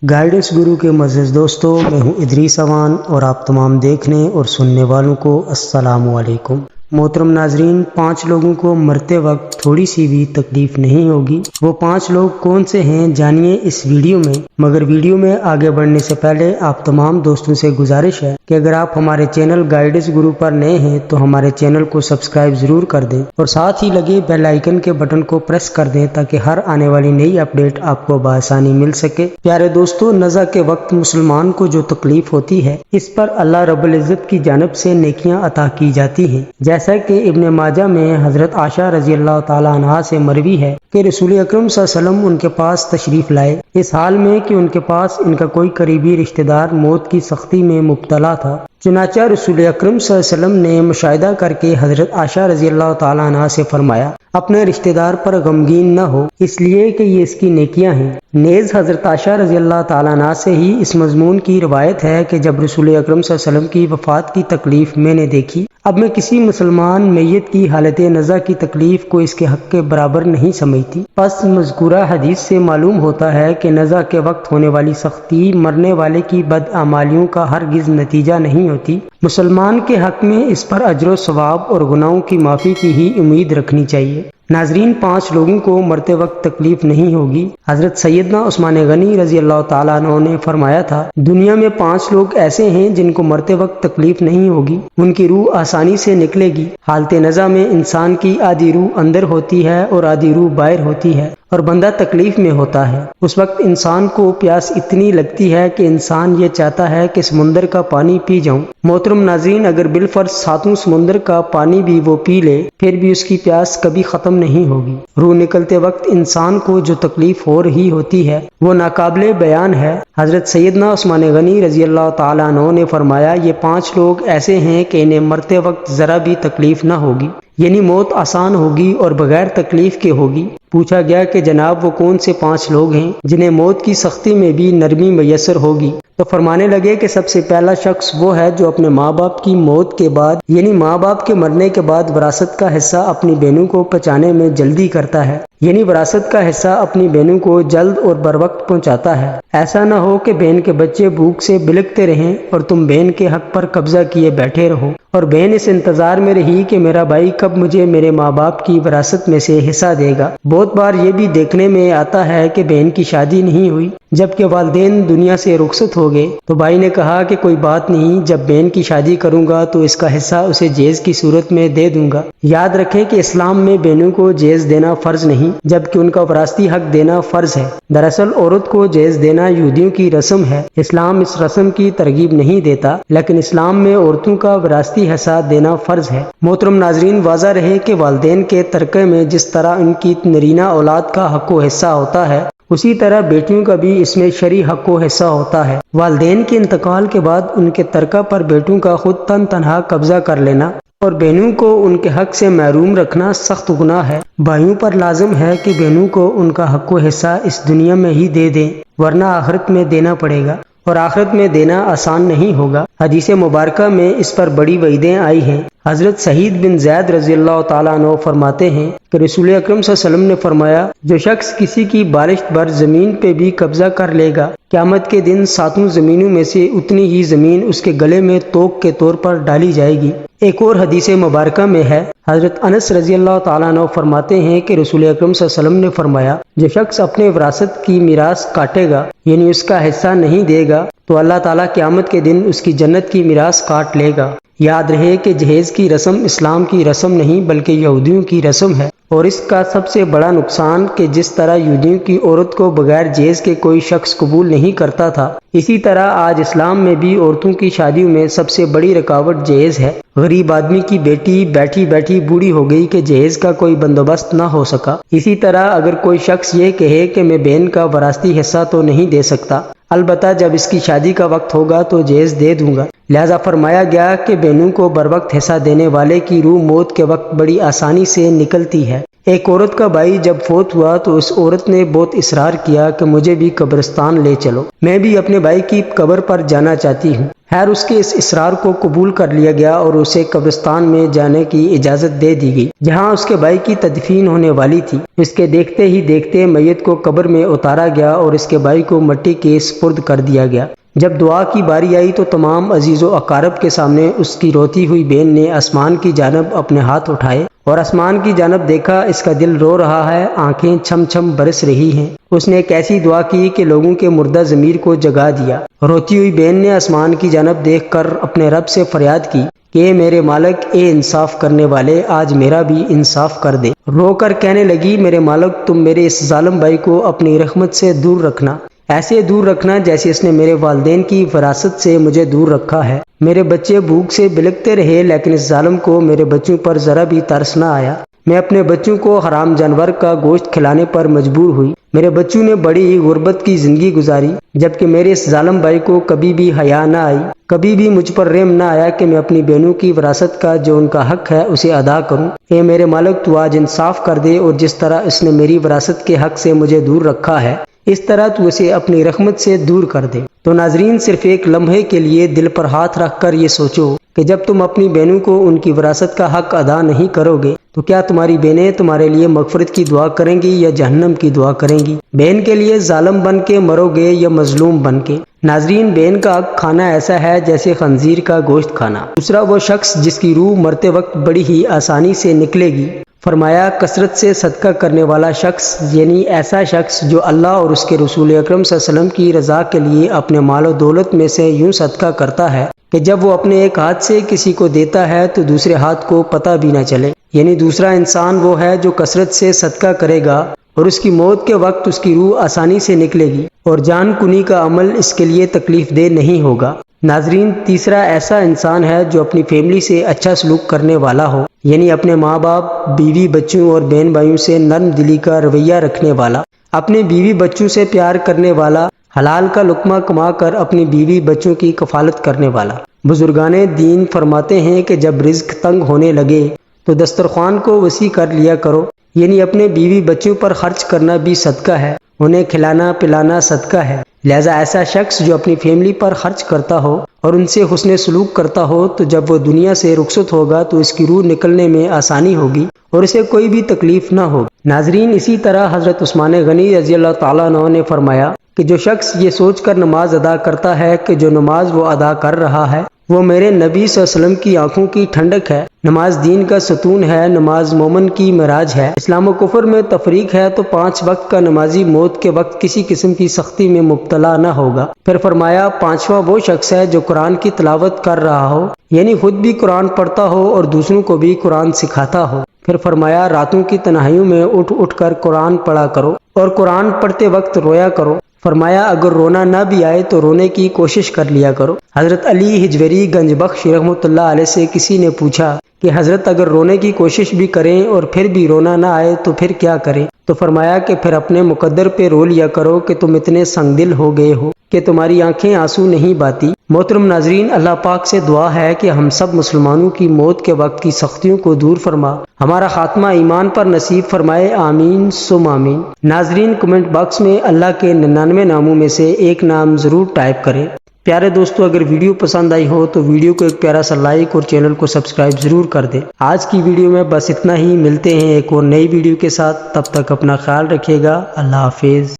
Guidance گرو کے معزز دوستوں، میں ہوں ادریس اوان اور آپ تمام دیکھنے اور سننے والوں کو السلام علیکم۔ محترم ناظرین، 5 لوگوں کو مرتے وقت تھوڑی سی بھی تکلیف نہیں ہوگی۔ وہ 5 لوگ کون سے ہیں جانیے اس ویڈیو میں، مگر ویڈیو میں آگے بڑھنے سے پہلے آپ تمام دوستوں سے گزارش ہے کہ اگر آپ ہمارے چینل گائیڈنس گرو پر نئے ہیں تو ہمارے چینل کو سبسکرائب ضرور کر دیں اور ساتھ ہی لگے بیل آئیکن کے بٹن کو پریس کر دیں تاکہ ہر آنے والی نئی اپڈیٹ آپ کو بآسانی مل سکے۔ پیارے دوستو، نزع کے وقت مسلمان کو جو تکلیف ہوتی ہے اس پر اللہ رب العزت کی جانب سے نیکیاں عطا کی جاتی ہیں، جیسا کہ ابن ماجہ میں حضرت عائشہ رضی اللہ تعالی عنہا سے مروی ہے کہ رسول اکرم صلی اللہ علیہ وسلم ان کے پاس تشریف لائے، اس حال میں کہ ان کے پاس ان کا کوئی قریبی رشتہ دار موت کی سختی میں مبتلا تھا۔ چنانچہ رسول اکرم صلی اللہ علیہ وسلم نے مشاہدہ کر کے حضرت عائشہ رضی اللہ تعالی عنہا سے فرمایا، اپنے رشتہ دار پر غمگین نہ ہو، اس لیے کہ یہ اس کی نیکیاں ہیں۔ نیز حضرت عائشہ رضی اللہ تعالی عنہا سے ہی اس مضمون کی روایت ہے کہ جب رسول اکرم صلی اللہ علیہ وسلم کی وفات کی تکلیف میں نے دیکھی، اب میں کسی مسلمان میت کی حالت نزع کی تکلیف کو اس کے حق کے برابر نہیں سمجھتی۔ پس مذکورہ حدیث سے معلوم ہوتا ہے کہ نزع کے وقت ہونے والی سختی مرنے والے کی بدعمالیوں کا ہرگز نتیجہ نہیں ہوتی۔ مسلمان کے حق میں اس پر اجر و ثواب اور گناہوں کی معافی کی ہی امید رکھنی چاہیے۔ ناظرین، 5 لوگوں کو مرتے وقت تکلیف نہیں ہوگی۔ حضرت سیدنا عثمان غنی رضی اللہ تعالیٰ عنہ نے فرمایا تھا، دنیا میں 5 لوگ ایسے ہیں جن کو مرتے وقت تکلیف نہیں ہوگی، ان کی روح آسانی سے نکلے گی۔ حالت نزع میں انسان کی آدھی روح اندر ہوتی ہے اور آدھی روح باہر ہوتی ہے اور بندہ تکلیف میں ہوتا ہے۔ اس وقت انسان کو پیاس اتنی لگتی ہے کہ انسان یہ چاہتا ہے کہ سمندر کا پانی پی جاؤں۔ محترم ناظرین، اگر بالفرض 7 سمندر کا پانی بھی وہ پی لے پھر بھی اس کی پیاس کبھی ختم نہیں ہوگی۔ روح نکلتے وقت انسان کو جو تکلیف ہو رہی ہوتی ہے وہ ناقابل بیان ہے۔ حضرت سیدنا عثمان غنی رضی اللہ تعالیٰ عنہ نے فرمایا، یہ 5 لوگ ایسے ہیں کہ انہیں مرتے وقت ذرا بھی تکلیف نہ ہوگی، یعنی موت آسان ہوگی اور بغیر تکلیف کے ہوگی۔ پوچھا گیا کہ جناب وہ کون سے 5 لوگ ہیں جنہیں موت کی سختی میں بھی نرمی میسر ہوگی؟ تو فرمانے لگے کہ سب سے پہلا شخص وہ ہے جو اپنے ماں باپ کی موت کے بعد، یعنی ماں باپ کے مرنے کے بعد وراثت کا حصہ اپنی بہنوں کو پہنچانے میں جلدی کرتا ہے، یعنی وراثت کا حصہ اپنی بہنوں کو جلد اور بر وقت پہنچاتا ہے۔ ایسا نہ ہو کہ بہن کے بچے بھوک سے بلکتے رہیں اور تم بہن کے حق پر قبضہ کیے بیٹھے رہو، اور بہن اس انتظار میں رہی کہ میرا بھائی کب مجھے میرے ماں باپ کی وراثت میں سے حصہ دے گا۔ بہت بار یہ بھی دیکھنے میں آتا ہے کہ بہن کی شادی نہیں ہوئی، جبکہ والدین دنیا سے رخصت ہو گئے تو بھائی نے کہا کہ کوئی بات نہیں، جب بہن کی شادی کروں گا تو اس کا حصہ اسے جہیز کی صورت میں دے دوں گا۔ یاد رکھیں کہ اسلام میں بہنوں کو جہیز دینا فرض نہیں، جبکہ ان کا وراثتی حق دینا فرض ہے۔ دراصل عورت کو جہیز دینا یہودیوں کی رسم ہے۔ اسلام اس رسم کی ترغیب نہیں دیتا، لیکن اسلام میں عورتوں کا وراثتی حصہ دینا فرض ہے۔ محترم ناظرین، واضح رہے کہ والدین کے ترکے میں جس طرح ان کی نرینہ اولاد کا حق و حصہ ہوتا ہے، اسی طرح بیٹیوں کا بھی اس میں شرعی حق و حصہ ہوتا ہے۔ والدین کے انتقال کے بعد ان کے ترکہ پر بیٹوں کا خود تنہا قبضہ کر لینا اور بہنوں کو ان کے حق سے محروم رکھنا سخت گناہ ہے۔ بھائیوں پر لازم ہے کہ بہنوں کو ان کا حق و حصہ اس دنیا میں ہی دے دیں، ورنہ آخرت میں دینا پڑے گا، اور آخرت میں دینا آسان نہیں ہوگا۔ حدیث مبارکہ میں اس پر بڑی وعیدیں آئی ہیں۔ حضرت سعید بن زید رضی اللہ تعالیٰ عنہ فرماتے ہیں کہ رسول اکرم صلی اللہ علیہ وسلم نے فرمایا، جو شخص کسی کی بالشت بھر زمین پہ بھی قبضہ کر لے گا، قیامت کے دن 7 زمینوں میں سے اتنی ہی زمین اس کے گلے میں توق کے طور پر ڈالی جائے گی۔ ایک اور حدیث مبارکہ میں ہے، حضرت انس رضی اللہ تعالیٰ عنہ فرماتے ہیں کہ رسول اکرم صلی اللہ علیہ وسلم نے فرمایا، جو شخص اپنے وراثت کی میراث کاٹے گا، یعنی اس کا حصہ نہیں دے گا، تو اللہ تعالیٰ قیامت کے دن اس کی جنت کی میراث کاٹ لے گا۔ یاد رہے کہ جہیز کی رسم اسلام کی رسم نہیں بلکہ یہودیوں کی رسم ہے، اور اس کا سب سے بڑا نقصان کہ جس طرح یہودیوں کی عورت کو بغیر جہیز کے کوئی شخص قبول نہیں کرتا تھا، اسی طرح آج اسلام میں بھی عورتوں کی شادیوں میں سب سے بڑی رکاوٹ جہیز ہے۔ غریب آدمی کی بیٹی بیٹھی بیٹھی بوڑھی ہو گئی کہ جہیز کا کوئی بندوبست نہ ہو سکا۔ اسی طرح اگر کوئی شخص یہ کہے کہ میں بہن کا وراثتی حصہ تو نہیں دے سکتا، البتہ جب اس کی شادی کا وقت ہوگا تو جہیز دے دوں گا، لہذا فرمایا گیا کہ بہنوں کو بر وقت حصہ دینے والے کی روح موت کے وقت بڑی آسانی سے نکلتی ہے۔ ایک عورت کا بھائی جب فوت ہوا تو اس عورت نے بہت اصرار کیا کہ مجھے بھی قبرستان لے چلو، میں بھی اپنے بھائی کی قبر پر جانا چاہتی ہوں۔ خیر اس کے اس اصرار کو قبول کر لیا گیا اور اسے قبرستان میں جانے کی اجازت دے دی گئی جہاں اس کے بھائی کی تدفین ہونے والی تھی۔ اس کے دیکھتے ہی دیکھتے میت کو قبر میں اتارا گیا اور اس کے بھائی کو مٹی کے سپرد کر دیا گیا۔ جب دعا کی باری آئی تو تمام عزیز و اقارب کے سامنے اس کی روتی ہوئی بہن نے آسمان کی جانب اپنے ہاتھ اٹھائے اور آسمان کی جانب دیکھا، اس کا دل رو رہا ہے، آنکھیں چھم چھم برس رہی ہیں۔ اس نے ایک ایسی دعا کی کہ لوگوں کے مردہ ضمیر کو جگا دیا۔ روتی ہوئی بہن نے آسمان کی جانب دیکھ کر اپنے رب سے فریاد کی کہ اے میرے مالک، اے انصاف کرنے والے، آج میرا بھی انصاف کر دے۔ رو کر کہنے لگی، میرے مالک تم میرے اس ظالم بھائی کو اپنی رحمت سے دور رکھنا، ایسے دور رکھنا جیسے اس نے میرے والدین کی وراثت سے مجھے دور رکھا ہے۔ میرے بچے بھوک سے بلکتے رہے لیکن اس ظالم کو میرے بچوں پر ذرا بھی ترس نہ آیا۔ میں اپنے بچوں کو حرام جانور کا گوشت کھلانے پر مجبور ہوئی۔ میرے بچوں نے بڑی ہی غربت کی زندگی گزاری جبکہ میرے اس ظالم بھائی کو کبھی بھی حیا نہ آئی، کبھی بھی مجھ پر رحم نہ آیا کہ میں اپنی بہنوں کی وراثت کا جو ان کا حق ہے اسے ادا کروں۔ اے میرے مالک تو آج انصاف کر دے اور جس طرح اس نے میری وراثت کے حق سے مجھے دور رکھا ہے اس طرح تو اسے اپنی رحمت سے دور کر دے۔ تو ناظرین صرف ایک لمحے کے لیے دل پر ہاتھ رکھ کر یہ سوچو کہ جب تم اپنی بہنوں کو ان کی وراثت کا حق ادا نہیں کرو گے تو کیا تمہاری بہنیں تمہارے لیے مغفرت کی دعا کریں گی یا جہنم کی دعا کریں گی؟ بہن کے لیے ظالم بن کے مرو گے یا مظلوم بن کے؟ ناظرین بہن کا حق کھانا ایسا ہے جیسے خنزیر کا گوشت کھانا۔ دوسرا وہ شخص جس کی روح مرتے وقت بڑی ہی آسانی سے نکلے گی۔ فرمایا کثرت سے صدقہ کرنے والا شخص، یعنی ایسا شخص جو اللہ اور اس کے رسول اکرم صلی اللہ علیہ وسلم کی رضا کے لیے اپنے مال و دولت میں سے یوں صدقہ کرتا ہے کہ جب وہ اپنے ایک ہاتھ سے کسی کو دیتا ہے تو دوسرے ہاتھ کو پتہ بھی نہ چلے۔ یعنی دوسرا انسان وہ ہے جو کثرت سے صدقہ کرے گا اور اس کی موت کے وقت اس کی روح آسانی سے نکلے گی اور جان کنی کا عمل اس کے لیے تکلیف دہ نہیں ہوگا۔ ناظرین تیسرا ایسا انسان ہے جو اپنی فیملی سے اچھا سلوک کرنے والا ہو، یعنی اپنے ماں باپ، بیوی بچوں اور بہن بھائیوں سے نرم دلی کا رویہ رکھنے والا، اپنے بیوی بچوں سے پیار کرنے والا، حلال کا لقمہ کما کر اپنی بیوی بچوں کی کفالت کرنے والا۔ بزرگان دین فرماتے ہیں کہ جب رزق تنگ ہونے لگے تو دسترخوان کو وسیع کر لیا کرو، یعنی اپنے بیوی بچوں پر خرچ کرنا بھی صدقہ ہے، انہیں کھلانا پلانا صدقہ ہے۔ لہذا ایسا شخص جو اپنی فیملی پر خرچ کرتا ہو اور ان سے حسن سلوک کرتا ہو تو جب وہ دنیا سے رخصت ہوگا تو اس کی روح نکلنے میں آسانی ہوگی اور اسے کوئی بھی تکلیف نہ ہوگی۔ ناظرین اسی طرح حضرت عثمان غنی رضی اللہ تعالیٰ عنہ نے فرمایا کہ جو شخص یہ سوچ کر نماز ادا کرتا ہے کہ جو نماز وہ ادا کر رہا ہے وہ میرے نبی صلی اللہ علیہ وسلم کی آنکھوں کی ٹھنڈک ہے، نماز دین کا ستون ہے، نماز مومن کی معراج ہے، اسلام و کفر میں تفریق ہے تو 5 وقت کا نمازی موت کے وقت کسی قسم کی سختی میں مبتلا نہ ہوگا۔ پھر فرمایا پانچواں وہ شخص ہے جو قرآن کی تلاوت کر رہا ہو، یعنی خود بھی قرآن پڑھتا ہو اور دوسروں کو بھی قرآن سکھاتا ہو۔ پھر فرمایا راتوں کی تنہائیوں میں اٹھ اٹھ کر قرآن پڑھا کرو اور قرآن پڑھتے وقت رویا کرو۔ فرمایا اگر رونا نہ بھی آئے تو رونے کی کوشش کر لیا کرو۔ حضرت علی ہجویری گنج بخش رحمۃ اللہ علیہ سے کسی نے پوچھا کہ حضرت اگر رونے کی کوشش بھی کریں اور پھر بھی رونا نہ آئے تو پھر کیا کریں؟ تو فرمایا کہ پھر اپنے مقدر پہ رو لیا کرو کہ تم اتنے سنگ دل ہو گئے ہو کہ تمہاری آنکھیں آنسو نہیں باتی۔ محترم ناظرین اللہ پاک سے دعا ہے کہ ہم سب مسلمانوں کی موت کے وقت کی سختیوں کو دور فرما، ہمارا خاتمہ ایمان پر نصیب فرمائے، آمین ثم آمین۔ ناظرین کمنٹ باکس میں اللہ کے 99 ناموں میں سے ایک نام ضرور ٹائپ کریں۔ پیارے دوستو اگر ویڈیو پسند آئی ہو تو ویڈیو کو ایک پیارا سا لائک اور چینل کو سبسکرائب ضرور کر دیں۔ آج کی ویڈیو میں بس اتنا ہی، ملتے ہیں ایک اور نئی ویڈیو کے ساتھ، تب تک اپنا خیال رکھیے گا، اللہ حافظ۔